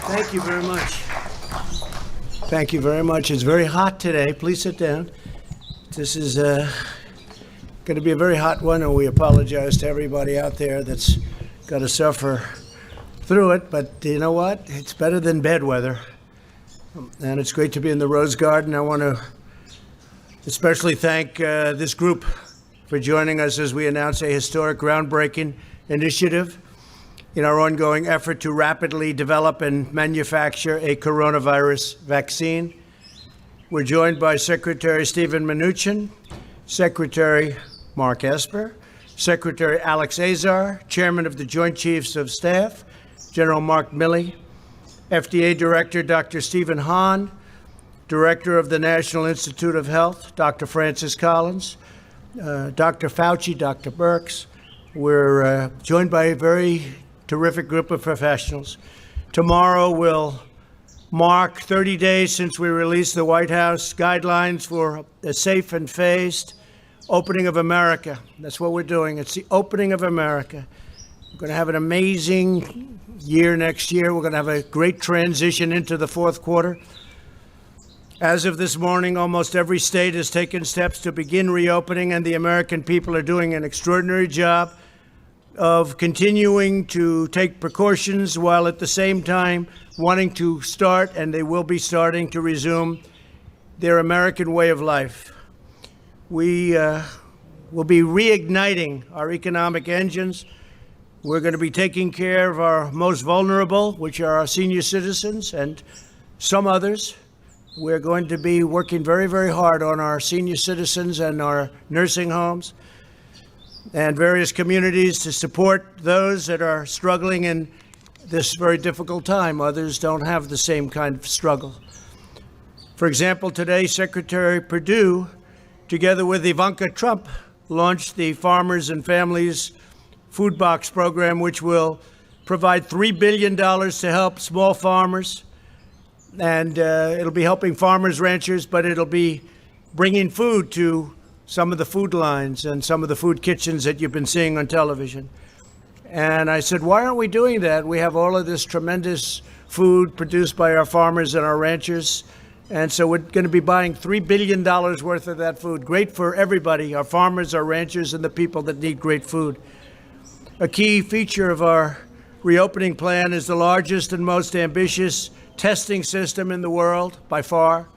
Thank you very much. Thank you very much. It's very hot today. Please sit down. This is going to be a very hot one, and we apologize to everybody out there that's got to suffer through it. But you know what? It's better than bad weather. And it's great to be in the Rose Garden. I want to especially thank this group for joining us as we announce a historic, groundbreaking initiative in our ongoing effort to rapidly develop and manufacture a coronavirus vaccine. We're joined by Secretary Steven Mnuchin, Secretary Mark Esper, Secretary Alex Azar, Chairman of the Joint Chiefs of Staff, General Mark Milley, FDA Director Dr. Stephen Hahn, Director of the National Institute of Health, Dr. Francis Collins, Dr. Fauci, Dr. Birx. We're joined by a very terrific group of professionals. Tomorrow will mark 30 days since we released the White House guidelines for a safe and phased opening of America. That's what we're doing. It's the opening of America. We're going to have an amazing year next year. We're going to have a great transition into the fourth quarter. As of this morning, almost every state has taken steps to begin reopening, and the American people are doing an extraordinary job of continuing to take precautions while at the same time wanting to start, and they will be starting to resume their American way of life. We will be reigniting our economic engines. We're going to be taking care of our most vulnerable, which are our senior citizens and some others. We're going to be working very, very hard on our senior citizens and our nursing homes and various communities to support those that are struggling in this very difficult time. Others don't have the same kind of struggle. For example, today, Secretary Perdue, together with Ivanka Trump, launched the Farmers and Families Food Box Program, which will provide $3 billion to help small farmers. And it'll be helping farmers, ranchers, but it'll be bringing food to some of the food lines and some of the food kitchens that you've been seeing on television. And I said, why aren't we doing that? We have all of this tremendous food produced by our farmers and our ranchers. And so we're going to be buying $3 billion worth of that food. Great for everybody, our farmers, our ranchers, and the people that need great food. A key feature of our reopening plan is the largest and most ambitious testing system in the world, by far.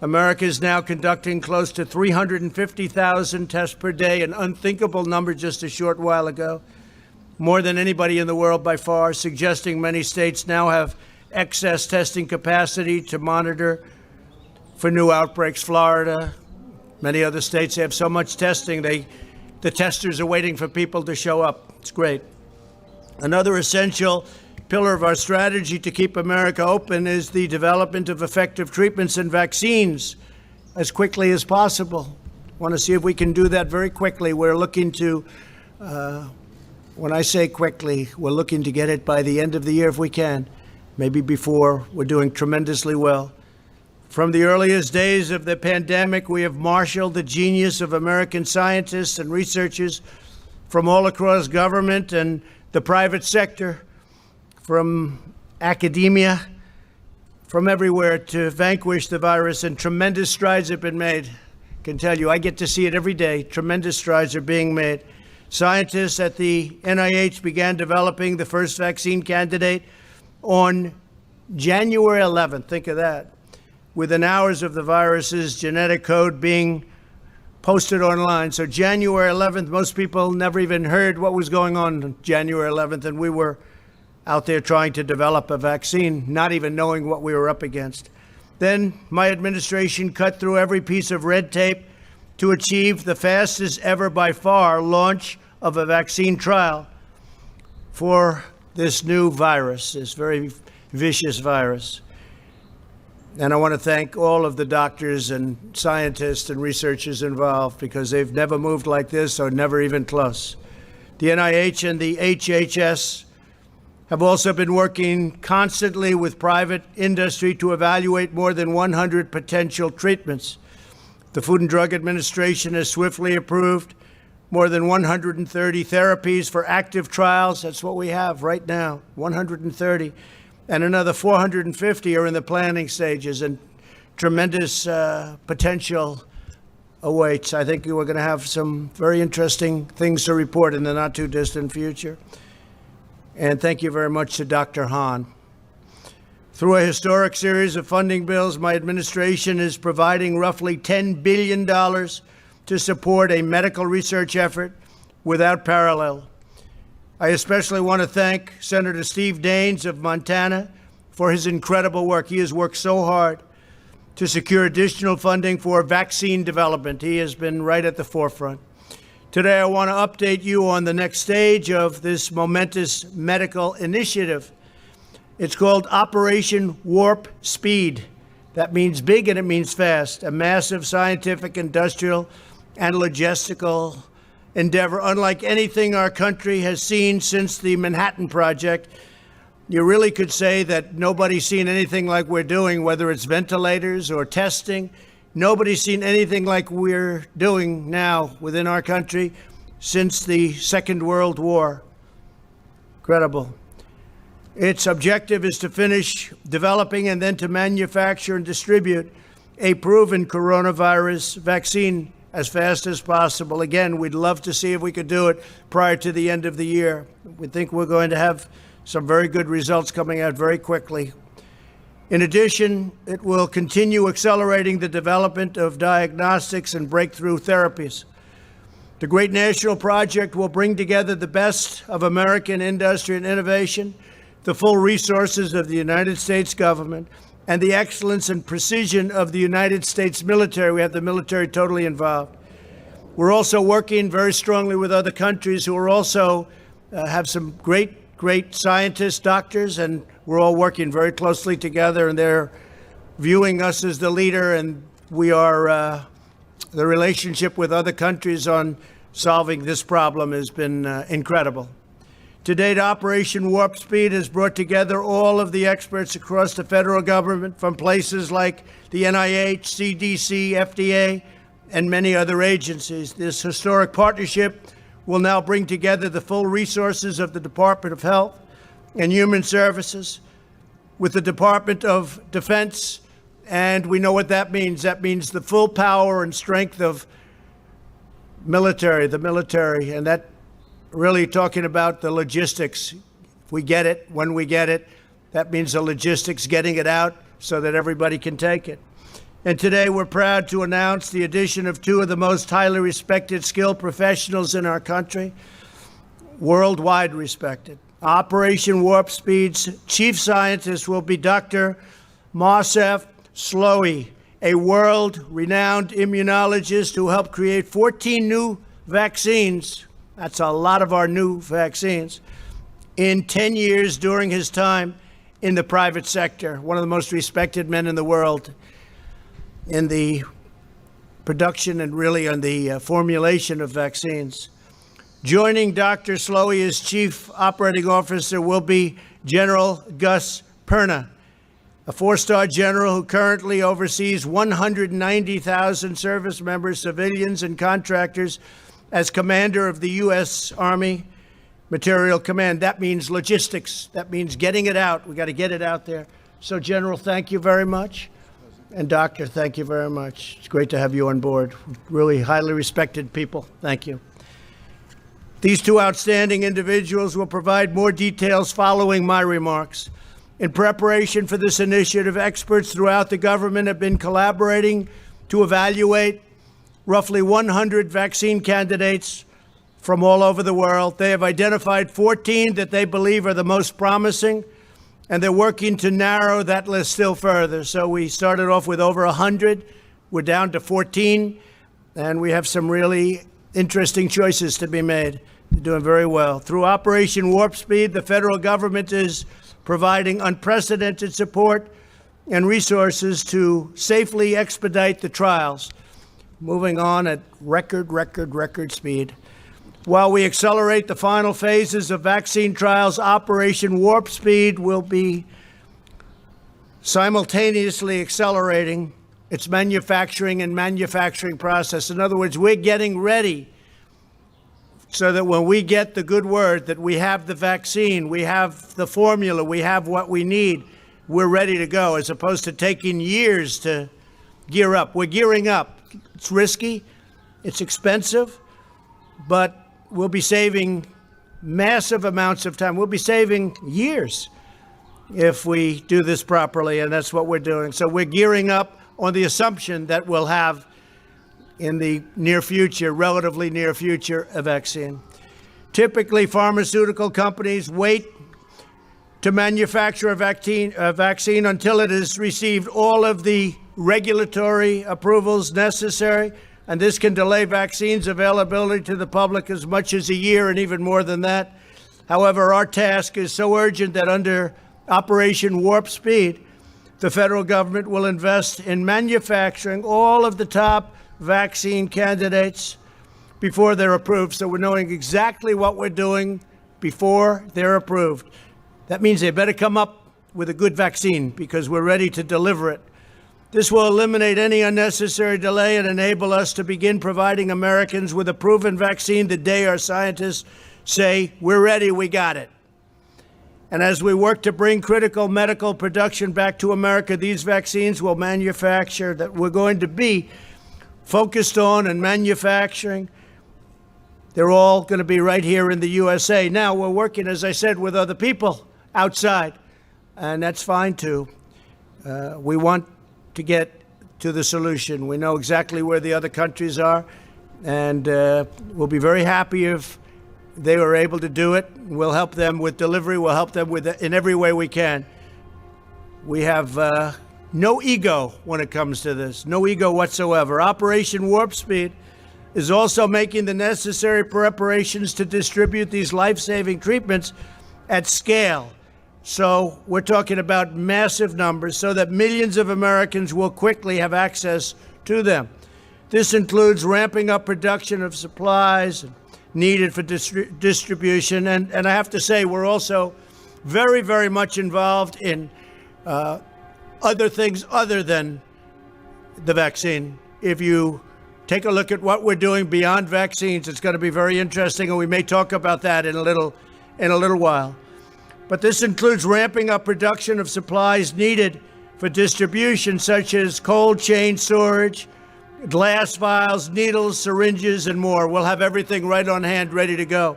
America is now conducting close to 350,000 tests per day, an unthinkable number just a short while ago, more than anybody in the world by far, suggesting many states now have excess testing capacity to monitor for new outbreaks. Florida, many other states have so much testing, the testers are waiting for people to show up. It's great. Another essential pillar of our strategy to keep America open is the development of effective treatments and vaccines as quickly as possible. I want to see if we can do that very quickly. We're looking to, when I say quickly, we're looking to get it by the end of the year if we can, maybe before. We're doing tremendously well. From the earliest days of the pandemic, we have marshaled the genius of American scientists and researchers from all across government and the private sector, from academia, from everywhere, to vanquish the virus, and tremendous strides have been made. I can tell you, I get to see it every day. Tremendous strides are being made. Scientists at the NIH began developing the first vaccine candidate on January 11th. Think of that. Within hours of the virus's genetic code being posted online. So January 11th, most people never even heard what was going on January 11th, and we were out there trying to develop a vaccine, not even knowing what we were up against. Then my administration cut through every piece of red tape to achieve the fastest ever by far launch of a vaccine trial for this new virus, this very vicious virus. And I want to thank all of the doctors and scientists and researchers involved, because they've never moved like this, or never even close. The NIH and the HHS have also been working constantly with private industry to evaluate more than 100 potential treatments. The Food and Drug Administration has swiftly approved more than 130 therapies for active trials. That's what we have right now, 130. and another 450 are in the planning stages, and tremendous potential awaits. I think we're going to have some very interesting things to report in the not-too-distant future. And thank you very much to Dr. Hahn. Through a historic series of funding bills, my administration is providing roughly $10 billion to support a medical research effort without parallel. I especially want to thank Senator Steve Daines of Montana for his incredible work. He has worked so hard to secure additional funding for vaccine development. He has been right at the forefront. Today, I want to update you on the next stage of this momentous medical initiative. It's called Operation Warp Speed. That means big and it means fast, a massive scientific, industrial, and logistical endeavor unlike anything our country has seen since the Manhattan Project. You really could say that nobody's seen anything like we're doing, whether it's ventilators or testing. Nobody's seen anything like we're doing now within our country since the Second World War. Incredible. Its objective is to finish developing and then to manufacture and distribute a proven coronavirus vaccine as fast as possible. Again, we'd love to see if we could do it prior to the end of the year. We think we're going to have some very good results coming out very quickly. In addition, it will continue accelerating the development of diagnostics and breakthrough therapies. The great national project will bring together the best of American industry and innovation, the full resources of the United States government, and the excellence and precision of the United States military. We have the military totally involved. We're also working very strongly with other countries who are also have some great scientists, doctors, and we're all working very closely together, and they're viewing us as the leader, and we are, the relationship with other countries on solving this problem has been incredible. To date, Operation Warp Speed has brought together all of the experts across the federal government from places like the NIH, CDC, FDA, and many other agencies. This historic partnership will now bring together the full resources of the Department of Health and Human Services with the Department of Defense, and we know what that means. That means the full power and strength of the military, and that really talking about the logistics. If we get it, when we get it, that means the logistics, getting it out so that everybody can take it. And today we're proud to announce the addition of two of the most highly respected, skilled professionals in our country, worldwide respected. Operation Warp Speed's chief scientist will be Dr. Moncef Slaoui, a world-renowned immunologist who helped create 14 new vaccines. That's a lot of our new vaccines in 10 years during his time in the private sector, one of the most respected men in the world in the production and really on the formulation of vaccines. Joining Dr. Slaoui as Chief Operating Officer will be General Gus Perna, a four-star general who currently oversees 190,000 service members, civilians, and contractors as commander of the U.S. Army Material Command. That means logistics. That means getting it out. We got to get it out there. So, General, thank you very much. And Doctor, thank you very much. It's great to have you on board. Really highly respected people. Thank you. These two outstanding individuals will provide more details following my remarks. In preparation for this initiative, experts throughout the government have been collaborating to evaluate roughly 100 vaccine candidates from all over the world. They have identified 14 that they believe are the most promising, and they're working to narrow that list still further. So we started off with over 100. We're down to 14, and we have some really interesting choices to be made. They're doing very well. Through Operation Warp Speed, the federal government is providing unprecedented support and resources to safely expedite the trials, moving on at record speed. While we accelerate the final phases of vaccine trials, Operation Warp Speed will be simultaneously accelerating its manufacturing process. In other words, we're getting ready so that when we get the good word that we have the vaccine, we have the formula, we have what we need, we're ready to go, as opposed to taking years to gear up. We're gearing up. It's risky, it's expensive, but we'll be saving massive amounts of time. We'll be saving years if we do this properly, and that's what we're doing. So we're gearing up on the assumption that we'll have, in the near future, relatively near future, a vaccine. Typically, pharmaceutical companies wait to manufacture a vaccine until it has received all of the regulatory approvals necessary, and this can delay vaccines availability to the public as much as a year and even more than that. However, our task is so urgent that under Operation Warp Speed, the federal government will invest in manufacturing all of the top vaccine candidates before they're approved. So we're knowing exactly what we're doing before they're approved. That means they better come up with a good vaccine because we're ready to deliver it. This will eliminate any unnecessary delay and enable us to begin providing Americans with a proven vaccine the day our scientists say, we're ready, we got it. And as we work to bring critical medical production back to America, these vaccines will manufacture that we're going to be focused on and manufacturing. They're all going to be right here in the USA. Now, we're working, as I said, with other people outside, and that's fine too. We want to get to the solution. We know exactly where the other countries are, and we'll be very happy if they were able to do it. We'll help them with delivery. We'll help them with in every way we can. We have no ego when it comes to this, no ego whatsoever. Operation Warp Speed is also making the necessary preparations to distribute these life-saving treatments at scale. So we're talking about massive numbers so that millions of Americans will quickly have access to them. This includes ramping up production of supplies needed for distribution. And I have to say, we're also very, very much involved in other things other than the vaccine. If you take a look at what we're doing beyond vaccines, it's going to be very interesting, and we may talk about that in a little while. But this includes ramping up production of supplies needed for distribution, such as cold chain storage, glass vials, needles, syringes, and more. We'll have everything right on hand, ready to go.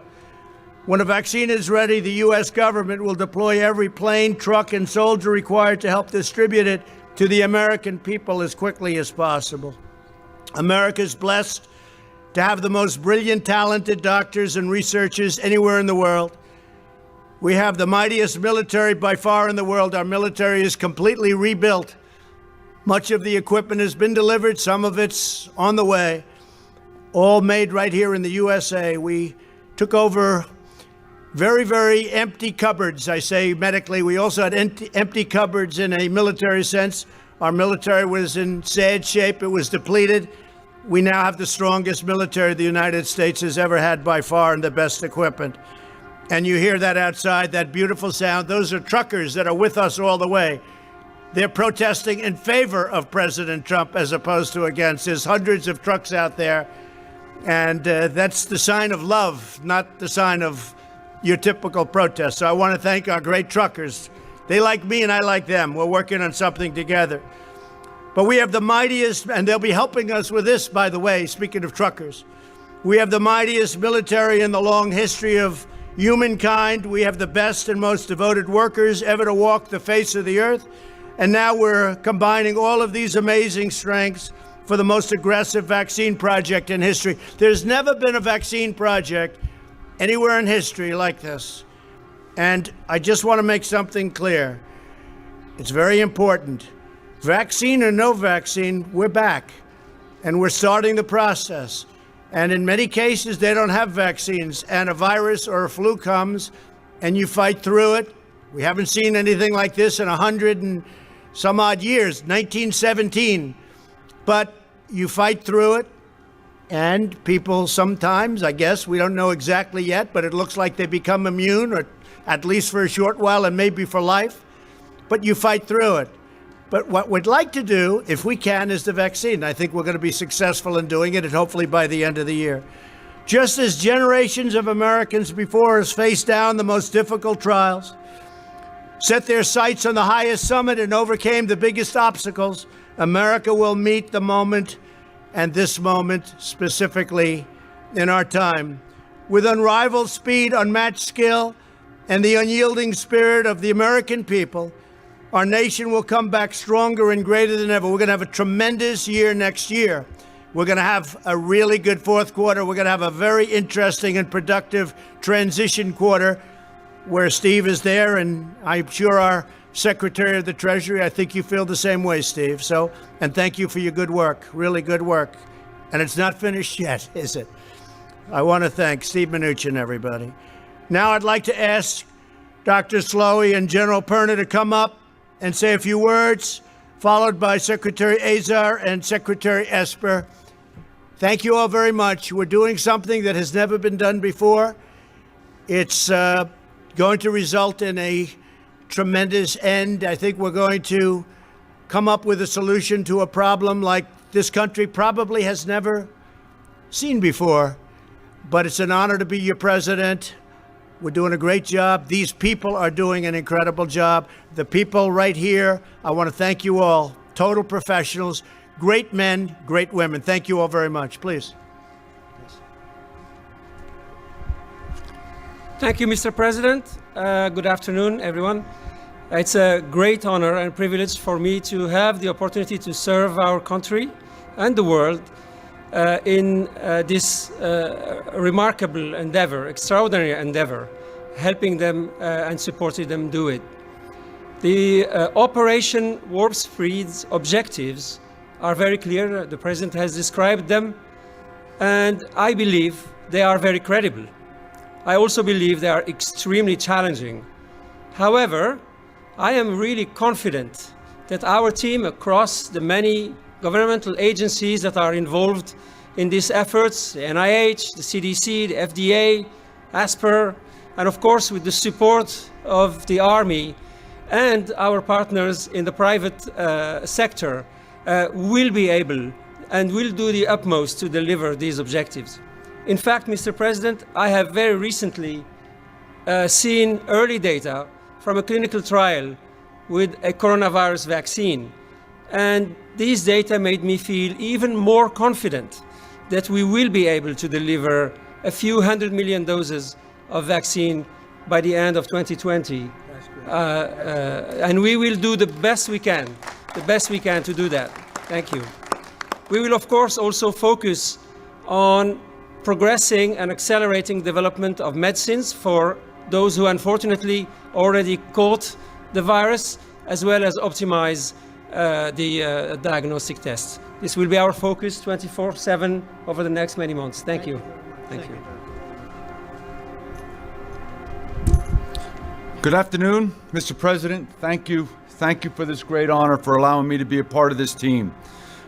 When a vaccine is ready, the U.S. government will deploy every plane, truck, and soldier required to help distribute it to the American people as quickly as possible. America is blessed to have the most brilliant, talented doctors and researchers anywhere in the world. We have the mightiest military by far in the world. Our military is completely rebuilt. Much of the equipment has been delivered. Some of it's on the way, all made right here in the USA. We took over very, very empty cupboards, I say medically. We also had empty cupboards in a military sense. Our military was in sad shape. It was depleted. We now have the strongest military the United States has ever had by far and the best equipment. And you hear that outside, that beautiful sound. Those are truckers that are with us all the way. They're protesting in favor of President Trump as opposed to against. There's hundreds of trucks out there, and that's the sign of love, not the sign of your typical protest. So I want to thank our great truckers. They like me and I like them. We're working on something together. But we have the mightiest, and they'll be helping us with this, by the way, speaking of truckers. We have the mightiest military in the long history of humankind. We have the best and most devoted workers ever to walk the face of the earth. And now we're combining all of these amazing strengths for the most aggressive vaccine project in history. There's never been a vaccine project anywhere in history like this. And I just want to make something clear. It's very important. Vaccine or no vaccine, we're back. And we're starting the process. And in many cases, they don't have vaccines. And a virus or a flu comes, and you fight through it. We haven't seen anything like this in 100 and some odd years, 1917. But you fight through it, and people sometimes, I guess, we don't know exactly yet, but it looks like they become immune, or at least for a short while and maybe for life. But you fight through it. But what we'd like to do, if we can, is the vaccine. I think we're going to be successful in doing it, and hopefully by the end of the year. Just as generations of Americans before us faced down the most difficult trials, set their sights on the highest summit, and overcame the biggest obstacles, America will meet the moment, and this moment specifically in our time, with unrivaled speed, unmatched skill, and the unyielding spirit of the American people. Our nation will come back stronger and greater than ever. We're going to have a tremendous year next year. We're going to have a really good fourth quarter. We're going to have a very interesting and productive transition quarter where Steve is there, and I'm sure our Secretary of the Treasury, I think you feel the same way, Steve. So, and thank you for your good work, really good work. And it's not finished yet, is it? I want to thank Steve Mnuchin, everybody. Now I'd like to ask Dr. Slaoui and General Perna to come up and say a few words, followed by Secretary Azar and Secretary Esper. Thank you all very much. We're doing something that has never been done before. It's going to result in a tremendous end. I think we're going to come up with a solution to a problem like this country probably has never seen before. But it's an honor to be your president. We're doing a great job. These people are doing an incredible job. The people right here, I want to thank you all. Total professionals, great men, great women. Thank you all very much. Please. Thank you, Mr. President. Good afternoon, everyone. It's a great honor and privilege for me to have the opportunity to serve our country and the world in this remarkable endeavor, extraordinary endeavor, helping them and supporting them do it. The Operation Warp Speed's objectives are very clear. The President has described them, and I believe they are very credible. I also believe they are extremely challenging. However, I am really confident that our team across the many governmental agencies that are involved in these efforts, the NIH, the CDC, the FDA, ASPR, and of course with the support of the Army and our partners in the private sector, will be able and will do the utmost to deliver these objectives. In fact, Mr. President, I have very recently seen early data from a clinical trial with a coronavirus vaccine. And these data made me feel even more confident that we will be able to deliver a few 100 million doses of vaccine by the end of 2020. And we will do the best we can to do that. Thank you. We will, of course, also focus on progressing and accelerating development of medicines for those who unfortunately already caught the virus, as well as optimize the diagnostic tests. This will be our focus 24/7 over the next many months. Thank you. Thank you. Good afternoon, Mr. President. Thank you. Thank you for this great honor for allowing me to be a part of this team.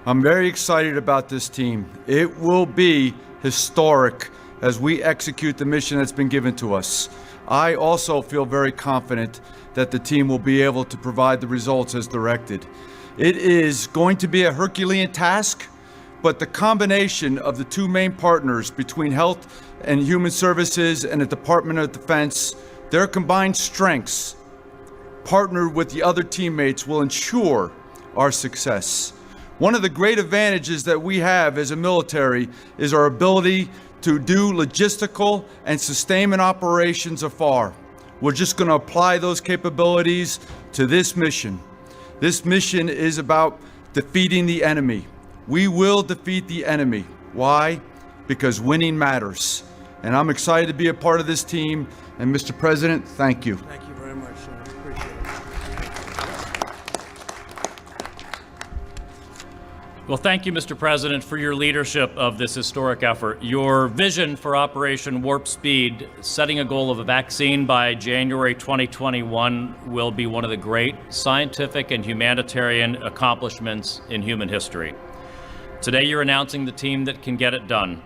I'm very excited about this team. It will be historic as we execute the mission that's been given to us. I also feel very confident that the team will be able to provide the results as directed. It is going to be a Herculean task, but the combination of the two main partners between Health and Human Services and the Department of Defense, their combined strengths, partnered with the other teammates, will ensure our success. One of the great advantages that we have as a military is our ability to do logistical and sustainment operations afar. We're just going to apply those capabilities to this mission. This mission is about defeating the enemy. We will defeat the enemy. Why? Because winning matters. And I'm excited to be a part of this team. And Mr. President, thank you. Thank you very much, sir. Appreciate it. Well, thank you, Mr. President, for your leadership of this historic effort. Your vision for Operation Warp Speed, setting a goal of a vaccine by January 2021, will be one of the great scientific and humanitarian accomplishments in human history. Today, you're announcing the team that can get it done.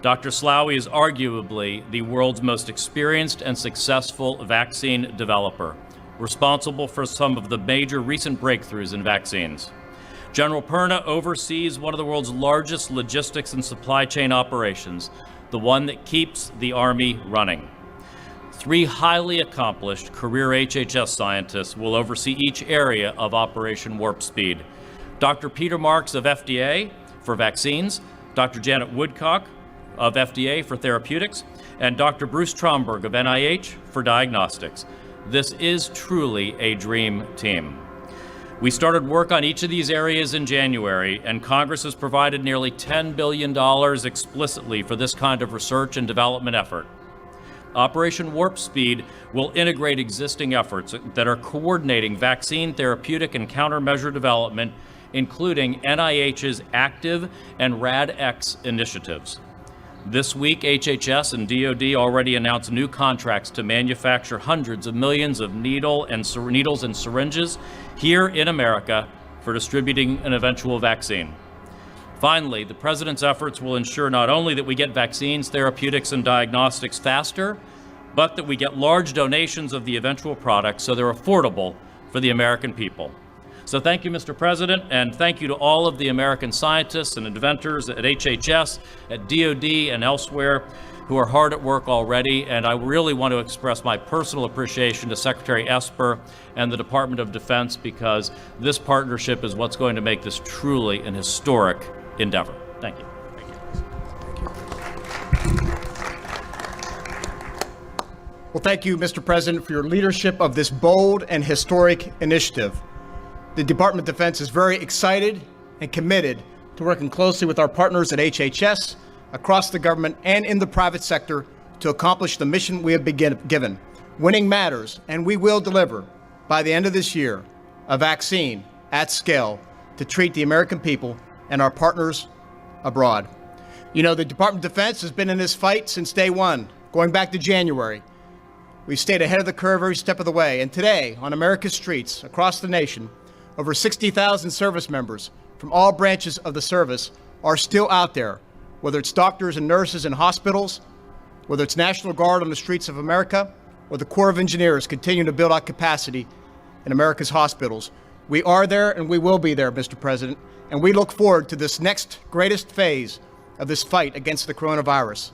Dr. Slaoui is arguably the world's most experienced and successful vaccine developer, responsible for some of the major recent breakthroughs in vaccines. General Perna oversees one of the world's largest logistics and supply chain operations, the one that keeps the Army running. 3 highly accomplished career HHS scientists will oversee each area of Operation Warp Speed. Dr. Peter Marks of FDA for vaccines, Dr. Janet Woodcock of FDA for therapeutics, and Dr. Bruce Tromberg of NIH for diagnostics. This is truly a dream team. We started work on each of these areas in January, and Congress has provided nearly $10 billion explicitly for this kind of research and development effort. Operation Warp Speed will integrate existing efforts that are coordinating vaccine, therapeutic, and countermeasure development, including NIH's ACTIV and RADx initiatives. This week, HHS and DoD already announced new contracts to manufacture hundreds of millions of needles and syringes here in America for distributing an eventual vaccine. Finally, the President's efforts will ensure not only that we get vaccines, therapeutics, and diagnostics faster, but that we get large donations of the eventual products so they're affordable for the American people. So thank you, Mr. President, and thank you to all of the American scientists and inventors at HHS, at DoD, and elsewhere who are hard at work already. And I really want to express my personal appreciation to Secretary Esper and the Department of Defense, because this partnership is what's going to make this truly an historic endeavor. Thank you. Well, thank you, Mr. President, for your leadership of this bold and historic initiative. The Department of Defense is very excited and committed to working closely with our partners at HHS, across the government, and in the private sector to accomplish the mission we have been given. Winning matters, and we will deliver, by the end of this year, a vaccine at scale to treat the American people and our partners abroad. You know, the Department of Defense has been in this fight since day one, going back to January. We've stayed ahead of the curve every step of the way, and today, on America's streets across the nation, over 60,000 service members from all branches of the service are still out there, whether it's doctors and nurses in hospitals, whether it's National Guard on the streets of America, or the Corps of Engineers continuing to build out capacity in America's hospitals. We are there and we will be there, Mr. President, and we look forward to this next greatest phase of this fight against the coronavirus.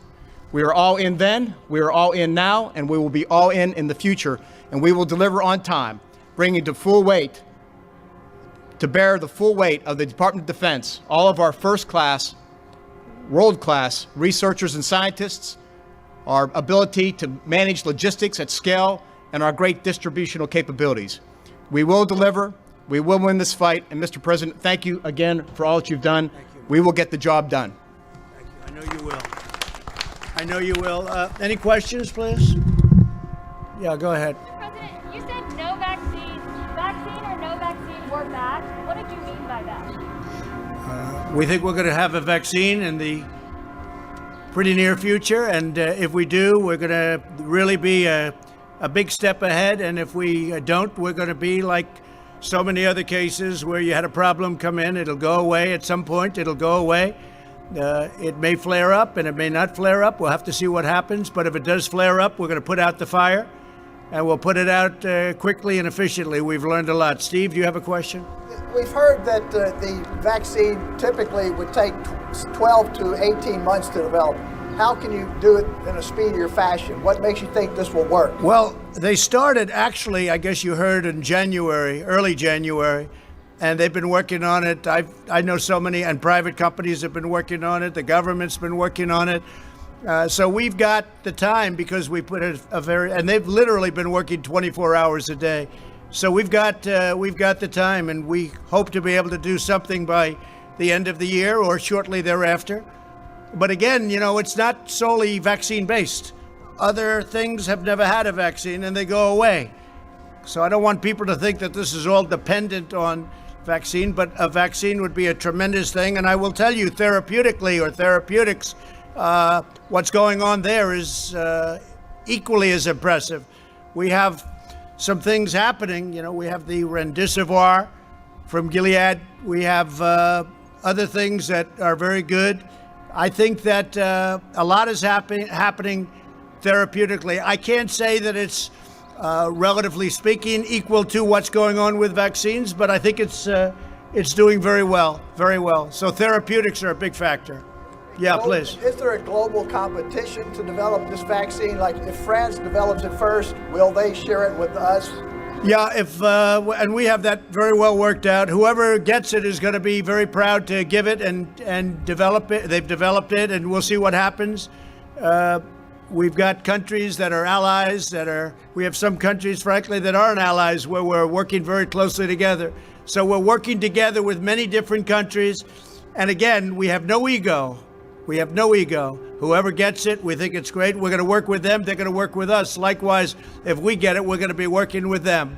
We are all in then, we are all in now, and we will be all in the future, and we will deliver on time, bringing to bear the full weight of the Department of Defense, all of our first-class, world-class researchers and scientists, our ability to manage logistics at scale, and our great distributional capabilities. We will deliver, we will win this fight, and Mr. President, thank you again for all that you've done. We will get the job done. Thank you. I know you will. I know you will. Any questions, please? Yeah, go ahead. Mr. President, you said no vaccine or no vaccine, we're back. What did you mean by that? We think we're going to have a vaccine in the pretty near future, and if we do, we're going to really be a big step ahead, and if we don't, we're going to be like so many other cases where you had a problem come in, it'll go away at some point, it'll go away. It may flare up and it may not flare up. We'll have to see what happens, but if it does flare up, we're going to put out the fire, and we'll put it out quickly and efficiently. We've learned a lot. Steve, do you have a question? We've heard that the vaccine typically would take 12 to 18 months to develop. How can you do it in a speedier fashion? What makes you think this will work? Well, they started actually, I guess you heard, in January, early January, and they've been working on it. I know so many, and private companies have been working on it. The government's been working on it. So we've got the time because we put and they've literally been working 24 hours a day. So we've got the time, and we hope to be able to do something by the end of the year or shortly thereafter. But again, you know, it's not solely vaccine-based. Other things have never had a vaccine, and they go away. So I don't want people to think that this is all dependent on vaccine, but a vaccine would be a tremendous thing. And I will tell you, therapeutically or therapeutics, what's going on there is equally as impressive. We have some things happening. You know, we have the Remdesivir from Gilead. We have other things that are very good. I think that a lot is happening therapeutically. I can't say that it's, relatively speaking, equal to what's going on with vaccines, but I think it's doing very well, very well. So therapeutics are a big factor. Yeah, So please. Is there a global competition to develop this vaccine? Like if France develops it first, will they share it with us? Yeah, and we have that very well worked out. Whoever gets it is going to be very proud to give it and develop it. They've developed it, and we'll see what happens. We've got countries that are allies we have some countries, frankly, that aren't allies where we're working very closely together. So we're working together with many different countries. And again, we have no ego. We have no ego. Whoever gets it, we think it's great. We're going to work with them. They're going to work with us. Likewise, if we get it, we're going to be working with them.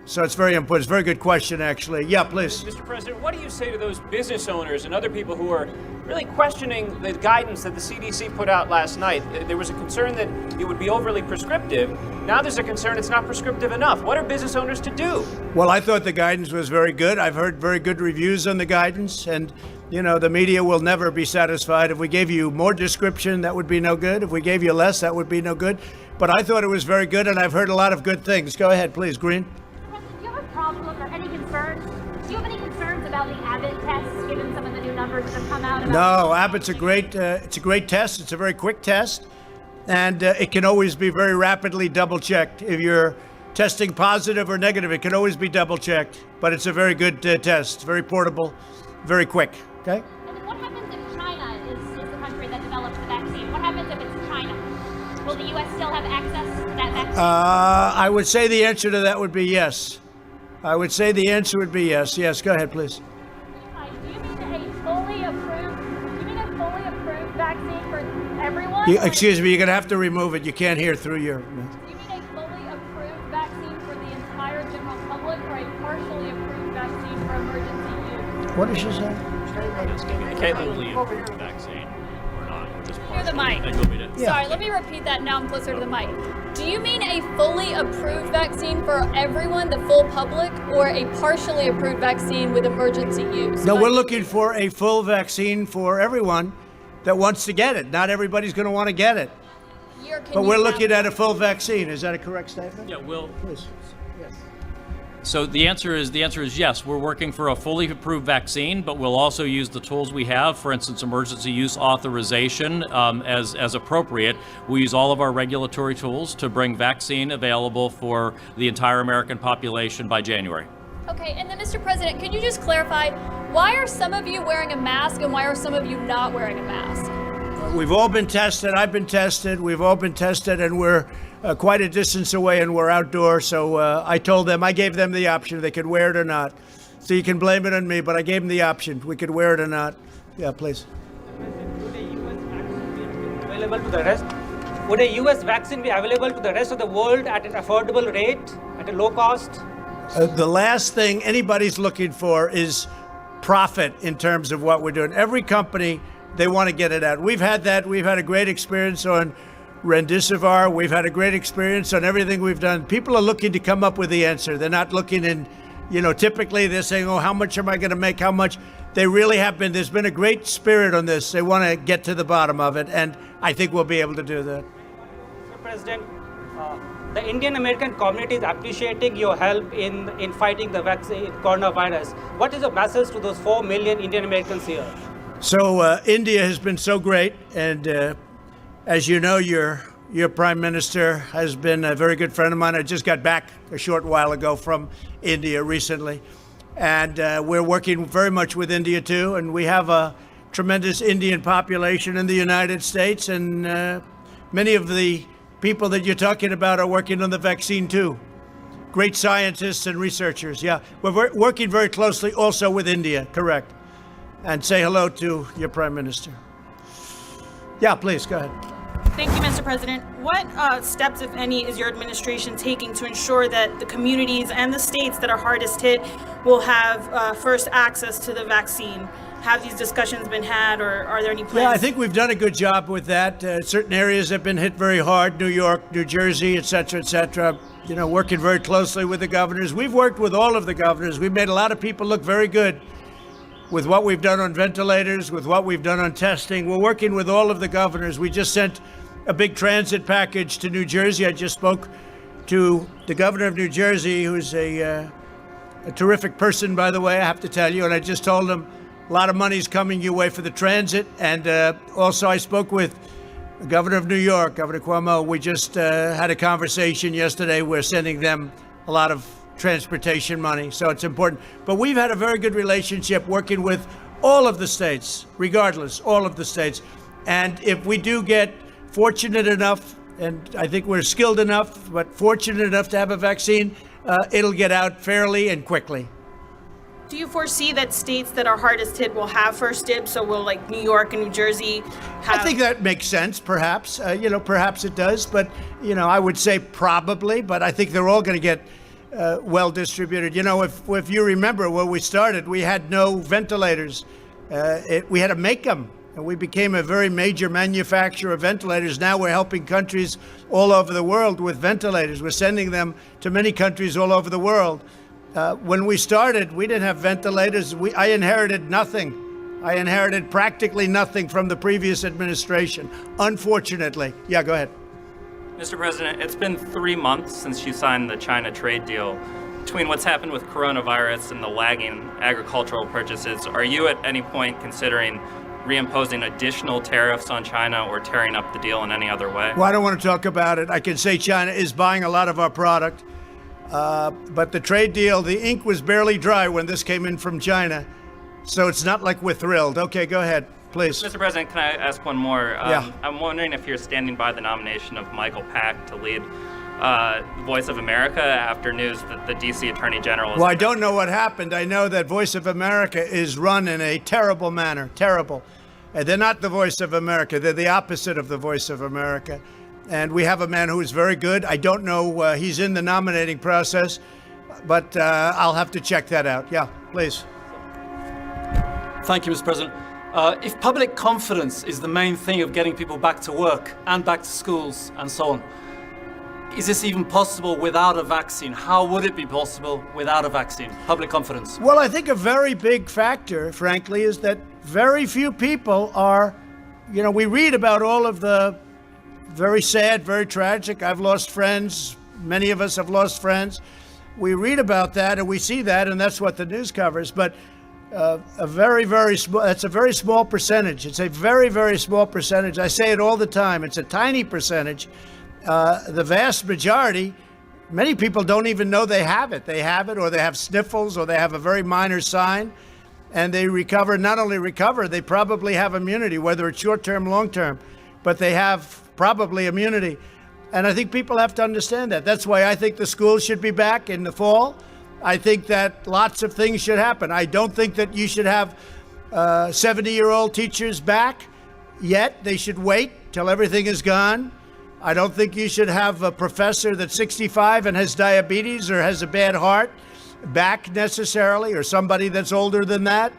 So it's very important. It's a very good question, actually. Yeah, please. Mr. President, what do you say to those business owners and other people who are really questioning the guidance that the CDC put out last night? There was a concern that it would be overly prescriptive. Now there's a concern it's not prescriptive enough. What are business owners to do? Well, I thought the guidance was very good. I've heard very good reviews on the guidance. And, you know, the media will never be satisfied. If we gave you more description, that would be no good. If we gave you less, that would be no good. But I thought it was very good, and I've heard a lot of good things. Go ahead, please, Green. Do you have a problem or any concerns? Do you have any concerns about the Abbott tests, given some of the new numbers that have come out? No, Abbott's a great. It's a great test. It's a very quick test, and it can always be very rapidly double-checked. If you're testing positive or negative, it can always be double-checked. But it's a very good test. It's very portable, very quick. Okay. And then what happens if China is the country that develops the vaccine? What happens if it's China? Will the U.S. still have access to that vaccine? I would say the answer to that would be yes. I would say the answer would be yes. Yes, go ahead, please. Do you mean a fully approved vaccine for everyone? Excuse me, you're going to have to remove it. You can't hear through your... Do you mean a fully approved vaccine for the entire general public or a partially approved vaccine for emergency use? What did she say? Fully approved vaccine or not? Just Near the mic. partially. You want me to- Sorry, let me repeat that. Now I'm closer to the mic. Do you mean a fully approved vaccine for everyone, the full public, or a partially approved vaccine with emergency use? No, we're looking for a full vaccine for everyone that wants to get it. Not everybody's going to want to get it. But we're looking at a full vaccine. Is that a correct statement? Yeah, we'll. Please. So the answer is yes. We're working for a fully approved vaccine, but we'll also use the tools we have, for instance, emergency use authorization as appropriate. We use all of our regulatory tools to bring vaccine available for the entire American population by January. Okay, and then Mr. President, could you just clarify, why are some of you wearing a mask and why are some of you not wearing a mask? We've all been tested. I've been tested. We've all been tested, and we're quite a distance away, and we're outdoors. So I gave them the option. They could wear it or not. So you can blame it on me, but I gave them the option. We could wear it or not. Yeah, please. Would a US vaccine be available to the rest of the world at an affordable rate, at a low cost? The last thing anybody's looking for is profit in terms of what we're doing. Every company, they want to get it out. We've had that. We've had a great experience on Remdesivir. We've had a great experience on everything we've done. People are looking to come up with the answer. They're not looking in, typically they're saying, oh, how much am I going to make? How much? They really have been. There's been a great spirit on this. They want to get to the bottom of it, and I think we'll be able to do that. Mr. President, the Indian American community is appreciating your help in fighting the vaccine, coronavirus. What is your message to those 4 million Indian Americans here? So India has been so great, and as you know, your prime minister has been a very good friend of mine. I just got back a short while ago from India recently, and we're working very much with India too. And we have a tremendous Indian population in the United States, and many of the people that you're talking about are working on the vaccine too. Great scientists and researchers. Yeah, we're working very closely also with India. Correct. And say hello to your prime minister. Yeah, please, go ahead. Thank you, Mr. President. What steps, if any, is your administration taking to ensure that the communities and the states that are hardest hit will have first access to the vaccine? Have these discussions been had, or are there any plans? Yeah, I think we've done a good job with that. Certain areas have been hit very hard, New York, New Jersey, et cetera, working very closely with the governors. We've worked with all of the governors. We've made a lot of people look very good with what we've done on ventilators, with what we've done on testing. We're working with all of the governors. We just sent a big transit package to New Jersey. I just spoke to the governor of New Jersey, who's a terrific person, by the way, I have to tell you. And I just told him, A lot of money's coming your way for the transit. And also, I spoke with the governor of New York, Governor Cuomo. We just had a conversation yesterday. We're sending them a lot of transportation money, so it's important. But we've had a very good relationship working with all of the states, regardless, all of the states. And if we do get fortunate enough, and I think we're skilled enough, but fortunate enough to have a vaccine, it'll get out fairly and quickly. Do you foresee that states that are hardest hit will have first dibs? So will like New York and New Jersey have? I think that makes sense, perhaps. Perhaps it does. But, I would say probably. But I think they're all going to get well distributed. If you remember when we started, we had no ventilators. We had to make them. And we became a very major manufacturer of ventilators. Now we're helping countries all over the world with ventilators. We're sending them to many countries all over the world. When we started, we didn't have ventilators. I inherited nothing. I inherited practically nothing from the previous administration, unfortunately. Yeah, go ahead. Mr. President, it's been 3 months since you signed the China trade deal. Between what's happened with coronavirus and the lagging agricultural purchases, are you at any point considering reimposing additional tariffs on China or tearing up the deal in any other way? Well, I don't want to talk about it. I can say China is buying a lot of our product. But the trade deal, the ink was barely dry when this came in from China. So it's not like we're thrilled. Okay, go ahead, please. Mr. President, can I ask one more? Yeah. I'm wondering if you're standing by the nomination of Michael Pack to lead Voice of America after news that the D.C. Attorney General is... Well, I don't know what happened. I know that Voice of America is run in a terrible manner, terrible. They're not the Voice of America. They're the opposite of the Voice of America. And we have a man who is very good. I don't know, he's in the nominating process, but I'll have to check that out. Yeah, please. Thank you, Mr. President. If public confidence is the main thing of getting people back to work and back to schools and so on, is this even possible without a vaccine? How would it be possible without a vaccine? Public confidence. Well, I think a very big factor, frankly, is that very few people are, we read about all of the very sad, very tragic. I've lost friends. Many of us have lost friends. We read about that and we see that, and that's what the news covers. But a very, very small, that's a very small percentage. It's a very, very small percentage. I say it all the time. It's a tiny percentage. The vast majority, many people don't even know they have it. They have it, or they have sniffles, or they have a very minor sign, and they recover. Not only recover, they probably have immunity, whether it's short-term, long-term, but they have probably immunity. And I think people have to understand that. That's why I think the schools should be back in the fall. I think that lots of things should happen. I don't think that you should have 70-year-old teachers back yet. They should wait till everything is gone. I don't think you should have a professor that's 65 and has diabetes or has a bad heart back necessarily, or somebody that's older than that.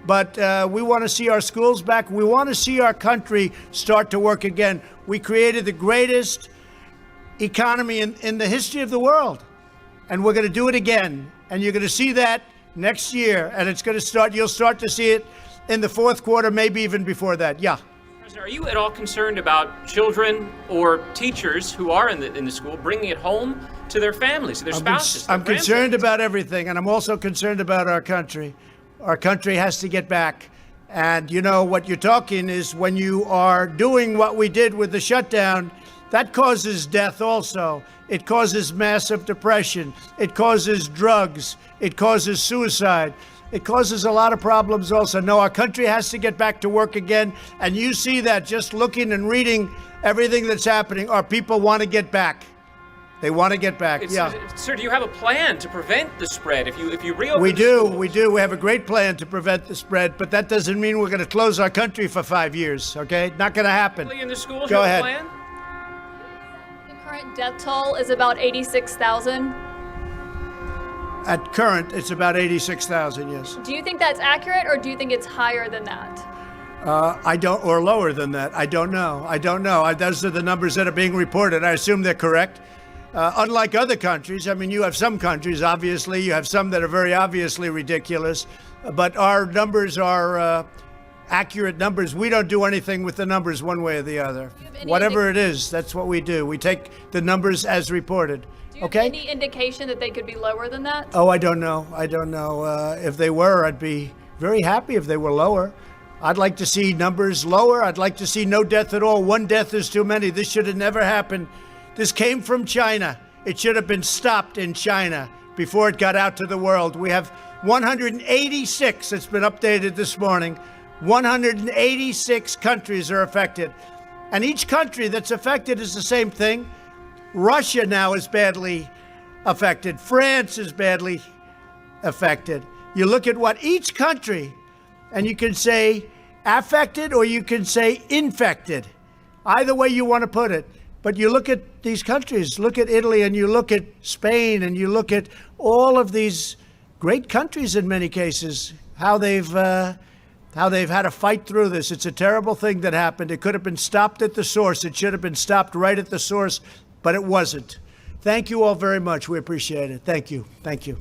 But we want to see our schools back. We want to see our country start to work again. We created the greatest economy in the history of the world. And we're going to do it again. And you're going to see that next year. And it's going to start, you'll start to see it in the fourth quarter, maybe even before that. Yeah. President, are you at all concerned about children or teachers who are in the school bringing it home to their families, to their spouses? I'm concerned about everything. And I'm also concerned about our country. Our country has to get back. And what you're talking is when you are doing what we did with the shutdown, that causes death also. It causes massive depression. It causes drugs. It causes suicide. It causes a lot of problems also. No, our country has to get back to work again. And you see that just looking and reading everything that's happening. Our people want to get back. They want to get back. Sir, do you have a plan to prevent the spread if you reopen We the do. schools? We do. We have a great plan to prevent the spread, but that doesn't mean we're going to close our country for 5 years, okay? Not going to happen. In the schools, Go you have ahead. a plan? The current death toll is about 86,000. At current, it's about 86,000, yes. Do you think that's accurate, or do you think it's higher than that? I don't, or lower than that. I don't know. Those are the numbers that are being reported. I assume they're correct. Unlike other countries, you have some countries, obviously, you have some that are very obviously ridiculous, but our numbers are accurate numbers. We don't do anything with the numbers one way or the other. Whatever it is, that's what we do. We take the numbers as reported. Do you have any indication that they could be lower than that? Oh, I don't know. If they were, I'd be very happy if they were lower. I'd like to see numbers lower. I'd like to see no death at all. One death is too many. This should have never happened. This came from China. It should have been stopped in China before it got out to the world. We have 186, it's been updated this morning. 186 countries are affected. And each country that's affected is the same thing. Russia now is badly affected. France is badly affected. You look at what each country, and you can say affected or you can say infected. Either way you want to put it. But you look at these countries, look at Italy, and you look at Spain, and you look at all of these great countries in many cases, how they've had to fight through this. It's a terrible thing that happened. It could have been stopped at the source. It should have been stopped right at the source, but it wasn't. Thank you all very much. We appreciate it. Thank you. Thank you.